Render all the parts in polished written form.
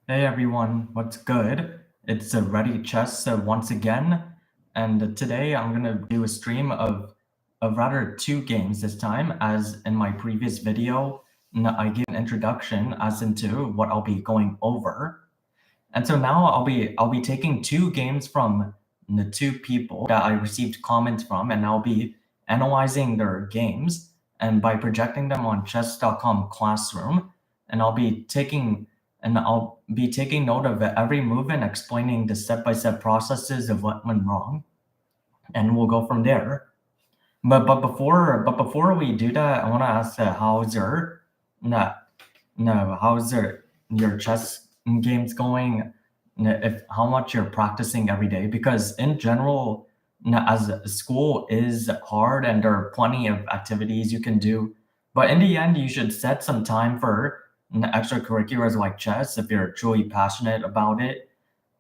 Hey everyone, what's good? It's Ready Chess once again, and today I'm gonna do a stream of rather two games this time. As in my previous video, I gave an introduction as into what I'll be going over, and so now I'll be taking two games from the two people that I received comments from, and I'll be analyzing their games and by projecting them on chess.com classroom, and I'll be taking note of every move and explaining the step-by-step processes of what went wrong, and we'll go from there. But before we do that, I want to ask how's your no no how's your chess games going? If how much you're practicing every day? Because in general, as school is hard and there are plenty of activities you can do, but in the end, you should set some time for extracurriculars like chess if you're truly passionate about it,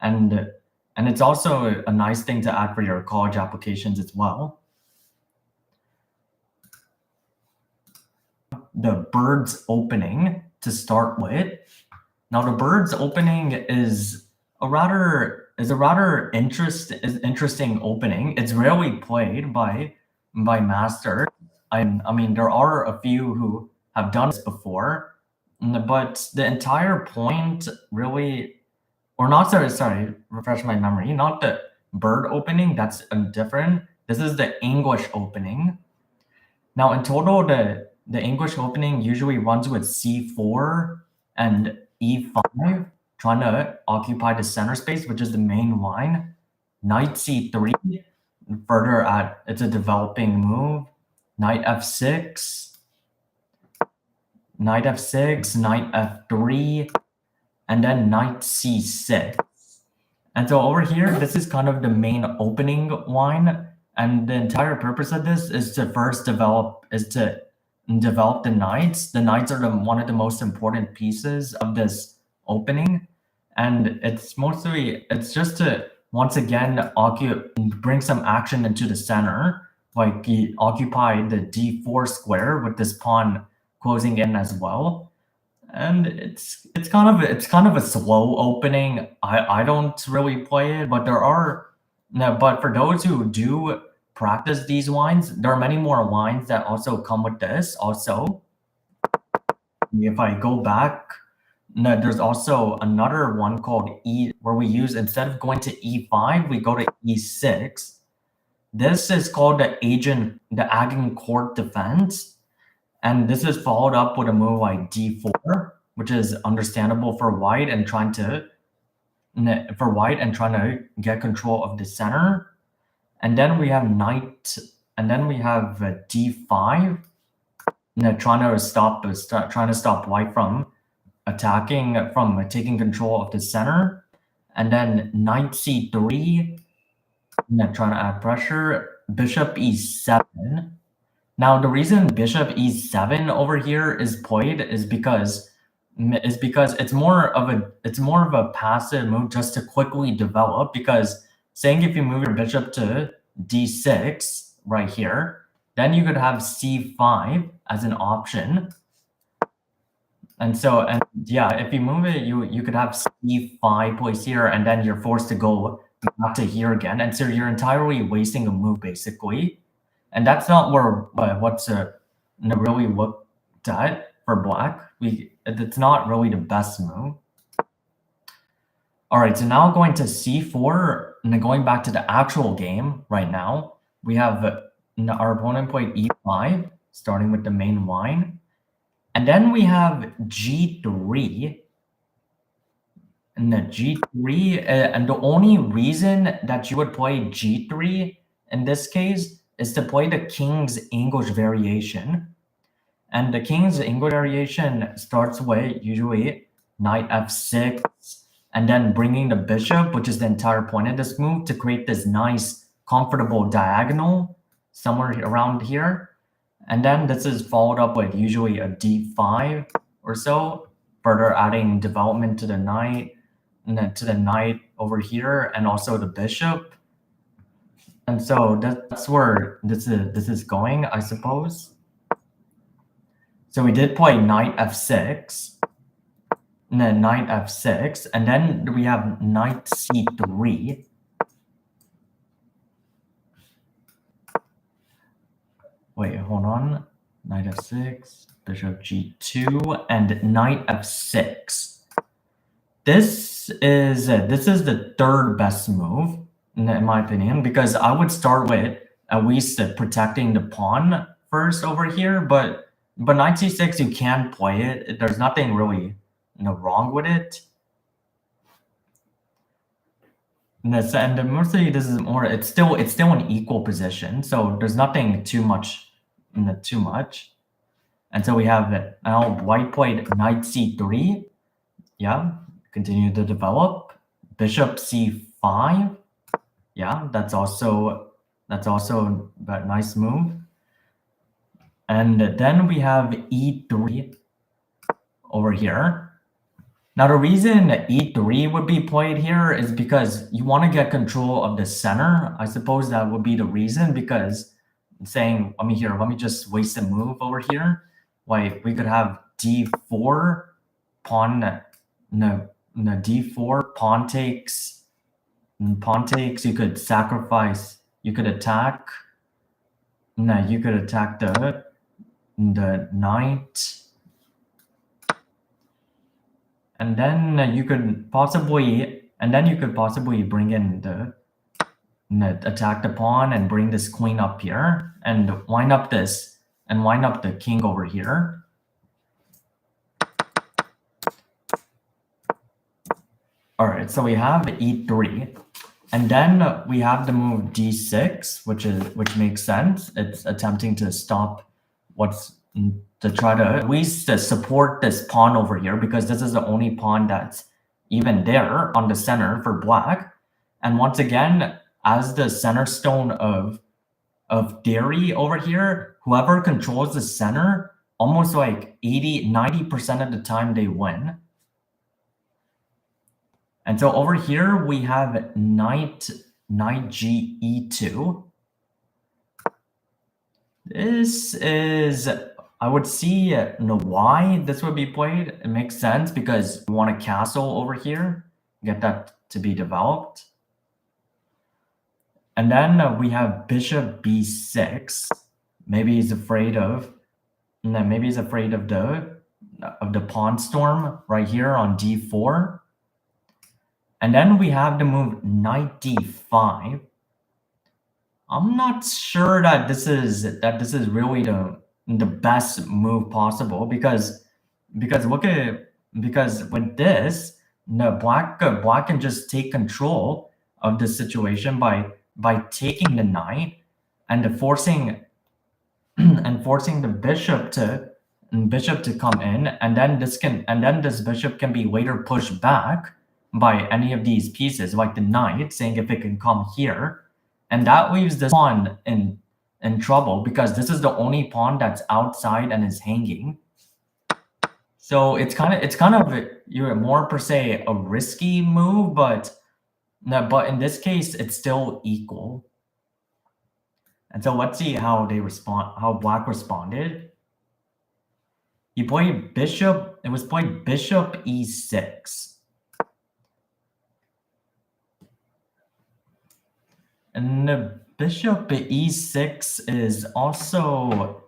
and and it's also a nice thing to add for your college applications as well. The Birds opening to start with. Now, the Birds opening is a rather interesting opening. It's rarely played by masters. I mean, there are a few who have done this before, but the entire point really, or not. Sorry, refresh my memory. Not the bird opening. That's different. This is the English opening. Now, in total, the English opening usually runs with c4 and e5, trying to occupy the center space, which is the main line. Knight c3, further at it's a developing move. Knight f6, knight f6, knight f3, and then knight c6. And so over here, this is kind of the main opening line. And the entire purpose of this is to develop the knights. The knights are one of the most important pieces of this opening. And it's just to once again bring some action into the center, like he occupied the d4 square with this pawn closing in as well. And it's kind of a slow opening. I don't really play it, but there are no, but for those who do practice these lines, there are many more lines that also come with this. Also, if I go back, no, there's also another one called E, where we use instead of going to E5, we go to E6. This is called the Agincourt defense. And this is followed up with a move like d4, which is understandable for white and trying to get control of the center. And then we have d5, trying to stop white from taking control of the center. And then knight c3, trying to add pressure. Bishop e7. Now, the reason bishop e7 over here is played is because it's more of a passive move just to quickly develop. Because saying if you move your bishop to d6 right here, then you could have c5 as an option. And yeah, if you move it, you could have c5 place here, and then you're forced to go back to here again, and so you're entirely wasting a move basically. And that's not where what's really looked at for black. It's not really the best move. All right, so now going to c4, and then going back to the actual game right now, we have our opponent played e5, starting with the main line. And then we have g3. And the g3, and the only reason that you would play g3 in this case is to play the King's English variation. And the King's English variation starts with usually knight f6, and then bringing the bishop, which is the entire point of this move, to create this nice, comfortable diagonal somewhere around here. And then this is followed up with usually a d5 or so, further adding development to the knight, and then to the knight over here, and also the bishop. And so that's where this is going, I suppose. So we did play knight f6. and then knight f6, and then we have knight c3. Wait, hold on. Knight f6, bishop g2, and knight f6. This is the third best move, in my opinion, because I would start with at least protecting the pawn first over here, but knight c6, you can play it. There's nothing really wrong with it. And mostly this is more, it's still an equal position, so there's nothing too much. And so we have now white played knight c3. Yeah, continue to develop. Bishop c5. Yeah, that's also a nice move. And then we have e3 over here. Now the reason e3 would be played here is because you want to get control of the center. I suppose that would be the reason, because saying, let me just waste a move over here. Like we could have d4, pawn, no, d4, pawn takes, you could sacrifice, you could attack, you could attack the knight, and then you could possibly bring in the attack the pawn and bring this queen up here and wind up the king over here. All right, so we have e3, and then we have the move d6, which makes sense. It's attempting to stop to try to at least support this pawn over here, because this is the only pawn that's even there on the center for black. And once again, as the center stone of theory over here, whoever controls the center, almost like 90% of the time they win. And so over here we have knight g e2. This is, I would see why this would be played. It makes sense because you want a castle over here, get that to be developed. And then we have bishop b6. Maybe he's afraid of the pawn storm right here on d4. And then we have the move knight d5. I'm not sure that this is really the best move possible, because with this, black can just take control of the situation by taking the knight and forcing the bishop to come in, and then this bishop can be later pushed back by any of these pieces, like the knight, saying if it can come here, and that leaves this pawn in trouble, because this is the only pawn that's outside and is hanging. So it's kind of you're more per se a risky move, but in this case it's still equal. And so let's see how black responded. He played bishop. It was played bishop e6. And the bishop e6 is also,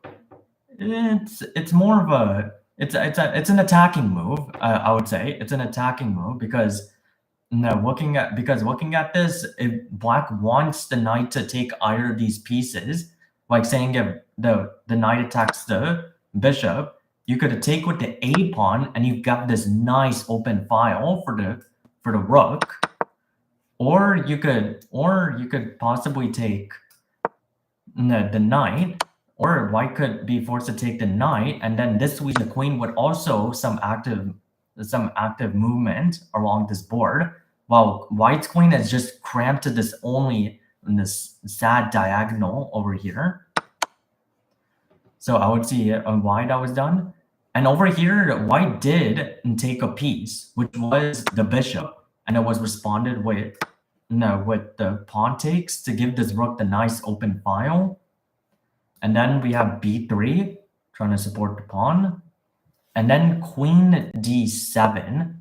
it's more of a, it's an attacking move. I would say it's an attacking move, because looking at this, if black wants the knight to take either of these pieces, like saying if the knight attacks the bishop, you could take with the a pawn and you've got this nice open file for the rook. Or you could possibly take the knight, or white could be forced to take the knight, and then this week the queen would also some active movement along this board, while white's queen is just cramped to this sad diagonal over here. So I would see why that was done. And over here, white did take a piece, which was the bishop. And it was responded with the pawn takes to give this rook the nice open file. And then we have b3, trying to support the pawn. and then queen d7.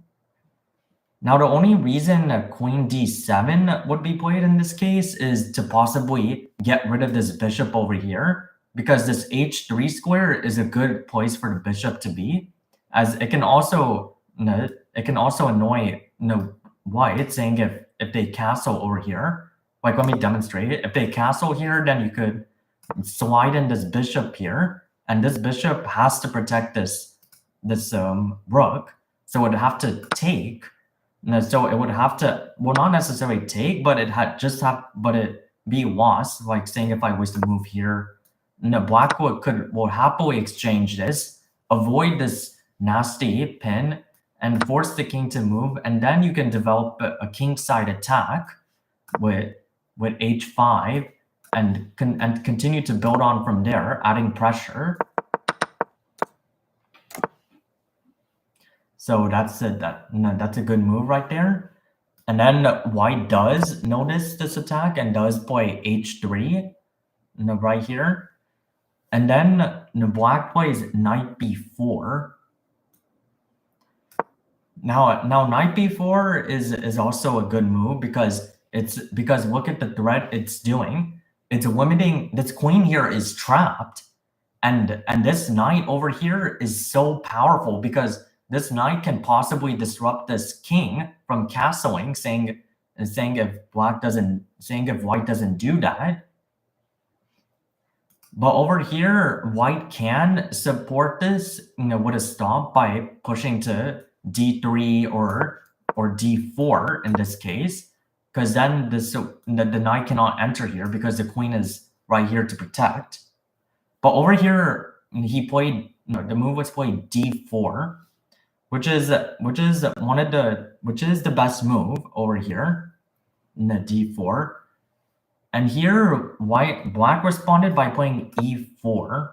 Now, the only reason queen d7 would be played in this case is to possibly get rid of this bishop over here, because this h3 square is a good place for the bishop to be, as it can also annoy white, saying if they castle over here. Like, let me demonstrate it. If they castle here, then you could slide in this bishop here, and this bishop has to protect this rook, so it would have to take. So it would have to, well, not necessarily take, but it be lost. Like saying if I was to move here, black will happily exchange this, avoid this nasty pin, and force the king to move, and then you can develop a kingside attack with h5 and continue to build on from there, adding pressure. So that's a good move right there. And then white does notice this attack and does play h3 right here. And then black plays knight b4. Now knight b4 is also a good move because look at the threat it's doing. It's limiting, this queen here is trapped, and this knight over here is so powerful because this knight can possibly disrupt this king from castling, saying if white doesn't do that. But over here, white can support this, with a stop by pushing to d3 or d4 in this case, because then the knight cannot enter here because the queen is right here to protect. But over here, the move was played d4, which is the best move over here in the d4. And here black responded by playing e4,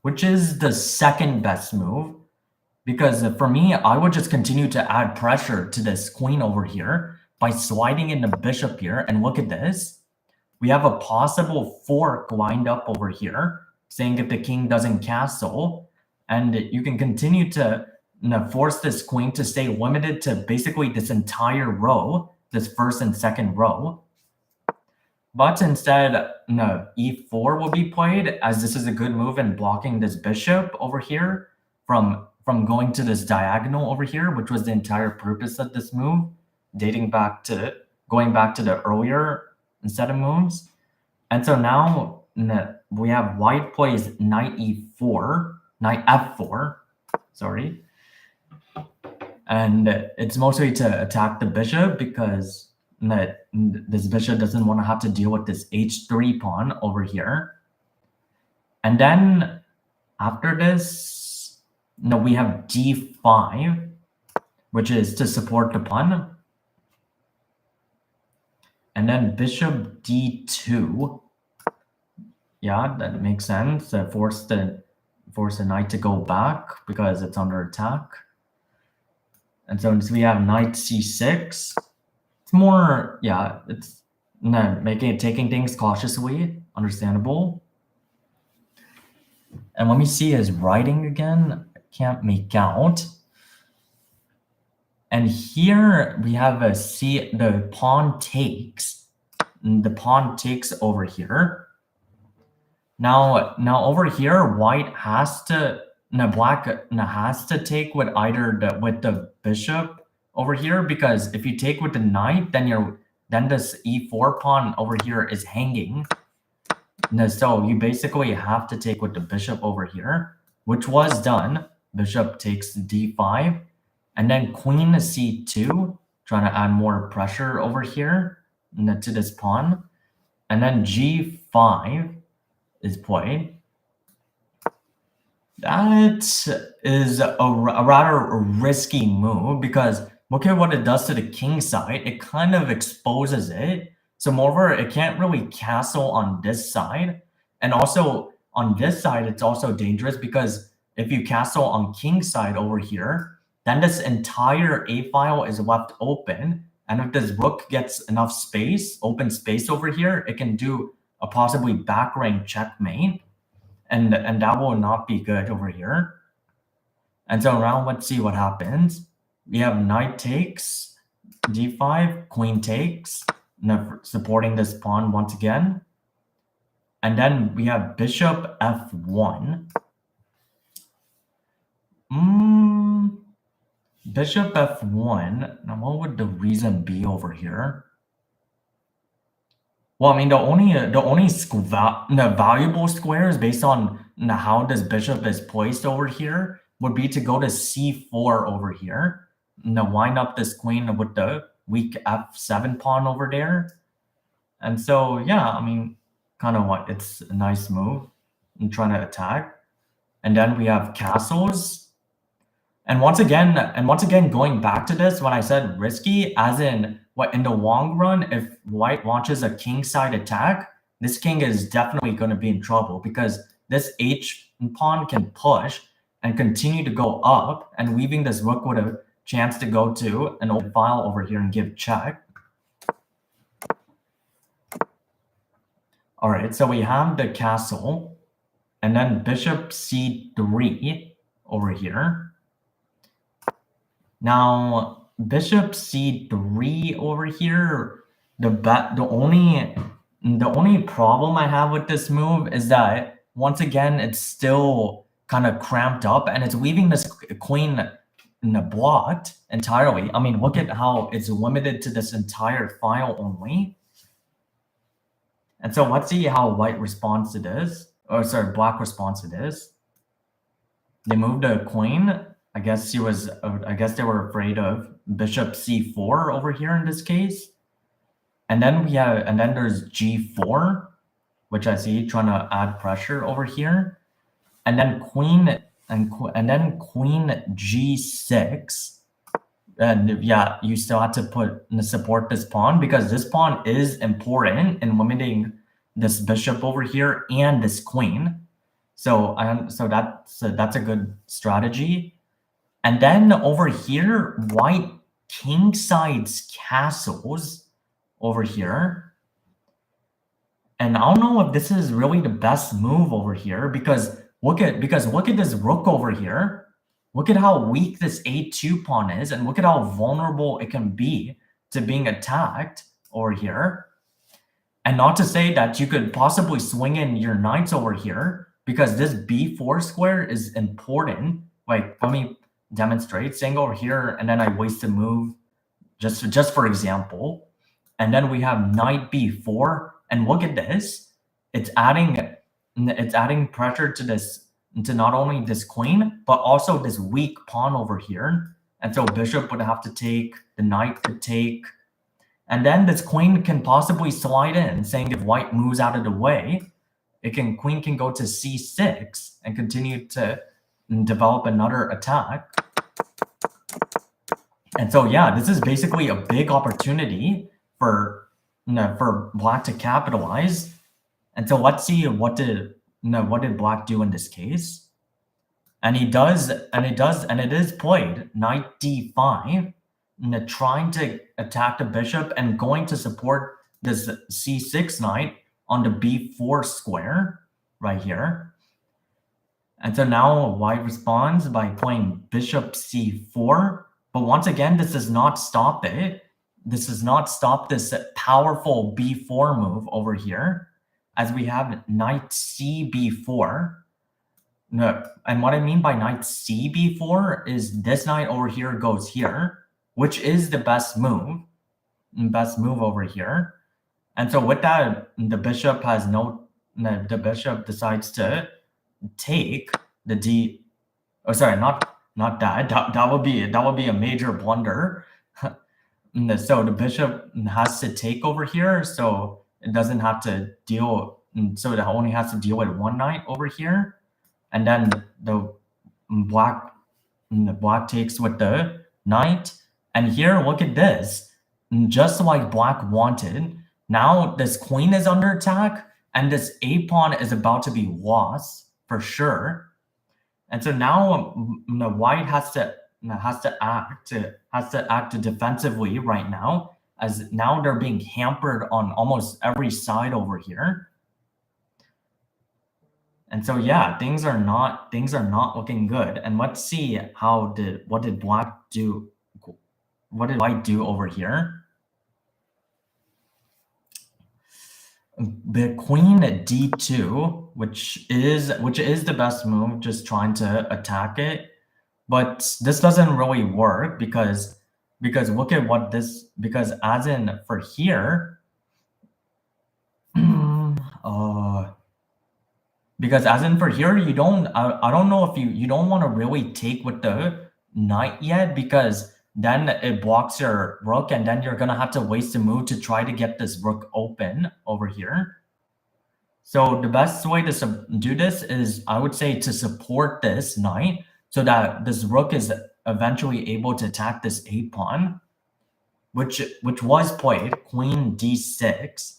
which is the second best move, because for me, I would just continue to add pressure to this queen over here by sliding in the bishop here. And look at this. We have a possible fork lined up over here, saying if the king doesn't castle, and you can continue to force this queen to stay limited to basically this entire row, this first and second row. But instead, e4 will be played, as this is a good move in blocking this bishop over here from going to this diagonal over here, which was the entire purpose of this move, going back to the earlier set of moves. And so now we have white plays knight f4, sorry. And it's mostly to attack the bishop because this bishop doesn't want to have to deal with this h3 pawn over here. And then after this, we have d5, which is to support the pawn. And then bishop d2. Yeah, that makes sense. Force the knight to go back because it's under attack. And so we have knight c6. It's more, it's taking things cautiously, understandable. And let me see his writing again. I can't make out. And here we have the pawn takes. The pawn takes over here. Now over here, white has to, black has to take with with the bishop over here, because if you take with the knight, then this e4 pawn over here is hanging. So you basically have to take with the bishop over here, which was done. Bishop takes d5, and then queen c2, trying to add more pressure over here to this pawn, and then g5 is played. That is a rather risky move because look at what it does to the king side. It kind of exposes it. So moreover, it can't really castle on this side. And also on this side, it's also dangerous because if you castle on king side over here, then this entire a file is left open. And if this rook gets enough space, open space over here, it can do a possibly back rank checkmate. And that will not be good over here. And so now let's see what happens. We have knight takes, d5, queen takes, supporting this pawn once again. And then we have bishop f1. Bishop f1. Now, what would the reason be over here? Well, I mean, the only valuable squares based on how this bishop is placed over here would be to go to c4 over here. Now wind up this queen with the weak f7 pawn over there. And so, yeah, I mean, kind of what it's a nice move. I'm trying to attack. And then we have castles. And once again, going back to this, when I said risky, as in what in the long run, if white launches a kingside attack, this king is definitely going to be in trouble because this h pawn can push and continue to go up, and leaving this rook with a chance to go to an open file over here and give check. All right, so we have the castle, and then bishop c3 over here. Now, bishop c3 over here, the only problem I have with this move is that, once again, it's still kind of cramped up, and it's leaving this queen blocked entirely. I mean, look at how it's limited to this entire file only. And so let's see how white responds to this. Or sorry, black responds to this. They moved a queen. I guess they were afraid of bishop c4 over here in this case. And then there's g4, which I see trying to add pressure over here. And then queen g6. And yeah, you still have to support this pawn because this pawn is important in limiting this bishop over here and this queen. So that's a good strategy. And then over here, white kingsides castles over here. And I don't know if this is really the best move over here because look at this rook over here. Look at how weak this a2 pawn is, and look at how vulnerable it can be to being attacked over here. And not to say that you could possibly swing in your knights over here, because this b4 square is important. Like, let me demonstrate. Saying over here, and then I waste a move, just for example. And then we have knight b4, and look at this. It's adding pressure to this, to not only this queen, but also this weak pawn over here. And so bishop would have to take, the knight could take, and then this queen can possibly slide in, saying if white moves out of the way, queen can go to c6 and continue to develop another attack. And so, yeah, this is basically a big opportunity for black to capitalize. And so let's see what did black do in this case. And it is played knight d5, trying to attack the bishop and going to support this c6 knight on the b4 square right here. And so now white responds by playing bishop c4. But once again, this does not stop it. This does not stop this powerful b4 move over here, as we have knight cb4. No, and what I mean by knight cb4 is this knight over here goes here, which is the best move over here. And so with that, the bishop decides to take the d. Oh, sorry, not that. That would be a major blunder. So the bishop has to take over here, so it doesn't have to deal. So it only has to deal with one knight over here, and then the black takes with the knight. And here, look at this. Just like black wanted, now this queen is under attack, and this a pawn is about to be lost for sure. And so now the white has to act defensively right now, as now they're being hampered on almost every side over here. And so yeah, things are not looking good. And let's see what did black do? What did white do over here? The queen at d2, which is the best move, just trying to attack it. But this doesn't really work because look at what this, because as in for here, because as in for here, you don't, I don't know if you don't want to really take with the knight yet, because then it blocks your rook, and then you're gonna have to waste a move to try to get this rook open over here. So the best way to do this is, I would say, to support this knight so that this rook is eventually able to attack this a pawn, which was played, queen d6.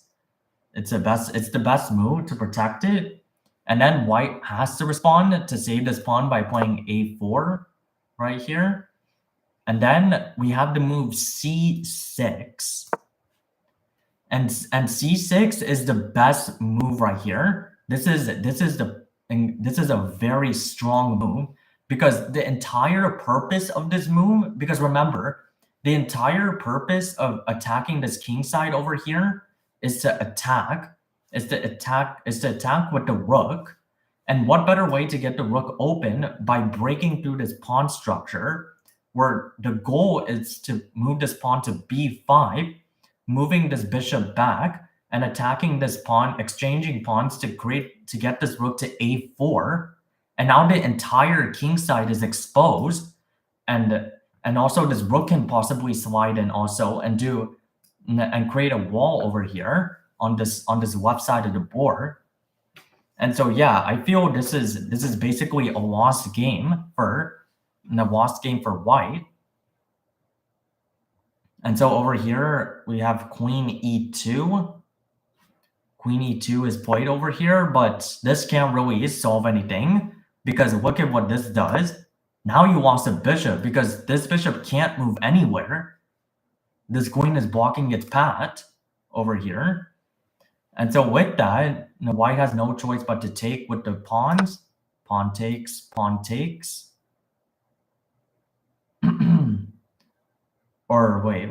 It's the best move to protect it. And then white has to respond to save this pawn by playing a4 right here. And then we have the move c6. And c6 is the best move right here. This is a very strong move, because the entire purpose of this move, because remember, the entire purpose of attacking this king side over here is to attack with the rook. And what better way to get the rook open by breaking through this pawn structure, where the goal is to move this pawn to b5, moving this bishop back and attacking this pawn, exchanging pawns to get this rook to a4. And now the entire king side is exposed, and also this rook can possibly slide in also and create a wall over here on this left side of the board. And so yeah, I feel this is basically a lost game for white. And so over here we have queen e2. Queen e2 is played over here, but this can't really solve anything, because look at what this does. Now you lost a bishop, because this bishop can't move anywhere. This queen is blocking its path over here. And so with that, white has no choice but to take with the pawns. Pawn takes, pawn takes. Or wait,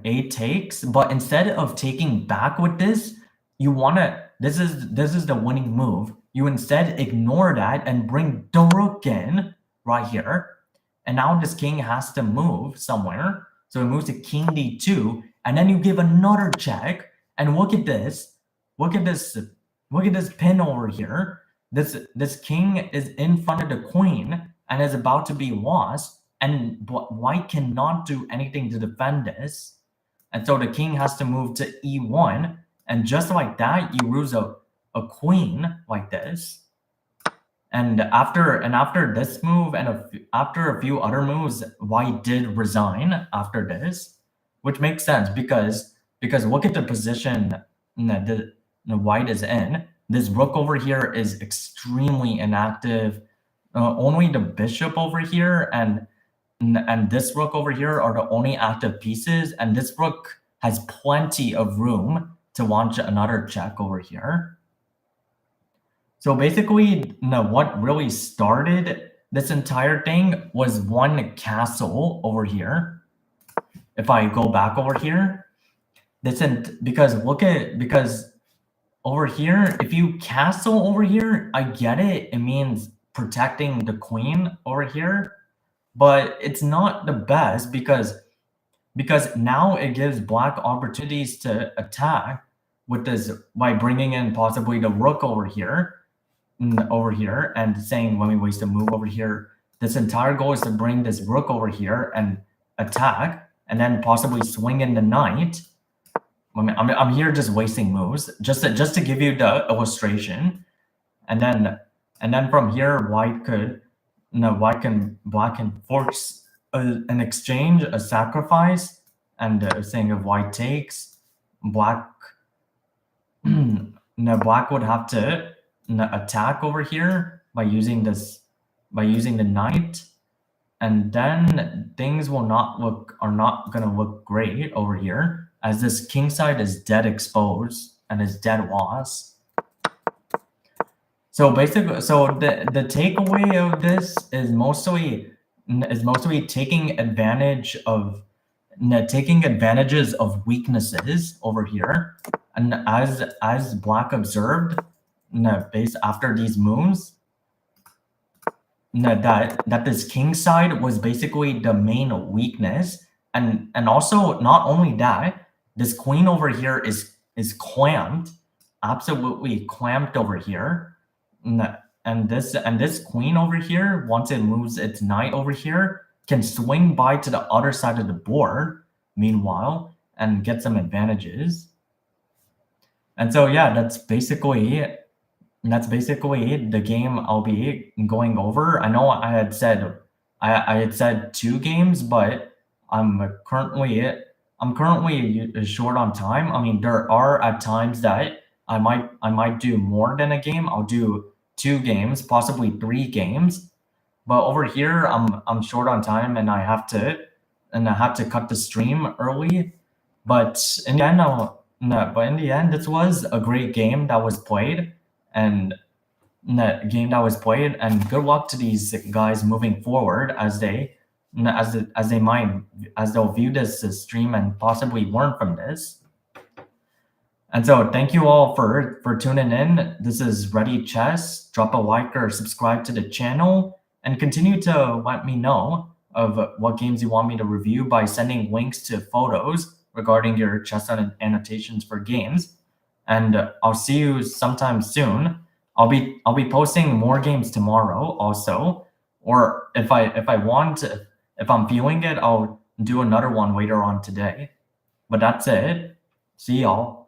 a takes, but instead of taking back with this, you wanna, this is the winning move. You instead ignore that and bring the rook in right here. And now this king has to move somewhere. So it moves to king d2, and then you give another check. And look at this. Look at this pin over here. This king is in front of the queen and is about to be lost, and white cannot do anything to defend this. And so the king has to move to e1, and just like that, you lose a queen like this. And after this move, and after a few other moves, white did resign after this, which makes sense, because look at the position that the white is in. This rook over here is extremely inactive. Only the bishop over here and this rook over here are the only active pieces, and this rook has plenty of room to launch another check over here. So basically, what really started this entire thing was one castle over here. If I go back over here, because over here, if you castle over here, I get it. It means protecting the queen over here, but it's not the best, because now it gives black opportunities to attack with this by bringing in possibly the rook over here, and saying, let me waste a move over here. This entire goal is to bring this rook over here and attack, and then possibly swing in the knight. I'm here just wasting moves, just to give you the illustration, and then from here, black can force an exchange, a sacrifice, and saying if white takes, black would have to attack over here by using the knight, and then things are not gonna look great over here, as this king side is dead exposed and his dead was. So basically, so the takeaway of this is mostly taking advantages of weaknesses over here, and as Black observed, based after these moves, that this king side was basically the main weakness, and also not only that, this queen over here is clamped, absolutely clamped over here. And this queen over here, once it moves its knight over here, can swing by to the other side of the board, meanwhile, and get some advantages. And so yeah, that's basically the game I'll be going over. I know I had said 2 games, but I'm currently short on time. I mean, there are at times that I might do more than a game. I'll do 2 games, possibly 3 games. But over here, I'm short on time, and I have to cut the stream early. But in the end, this was a great game that was played, and good luck to these guys moving forward as they'll view this stream and possibly learn from this. And so thank you all for tuning in. This is Ready Chess. Drop a like or subscribe to the channel, and continue to let me know of what games you want me to review by sending links to photos regarding your chess annotations for games. And I'll see you sometime soon. I'll be posting more games tomorrow also, or if I'm feeling it, I'll do another one later on today. But that's it. See y'all.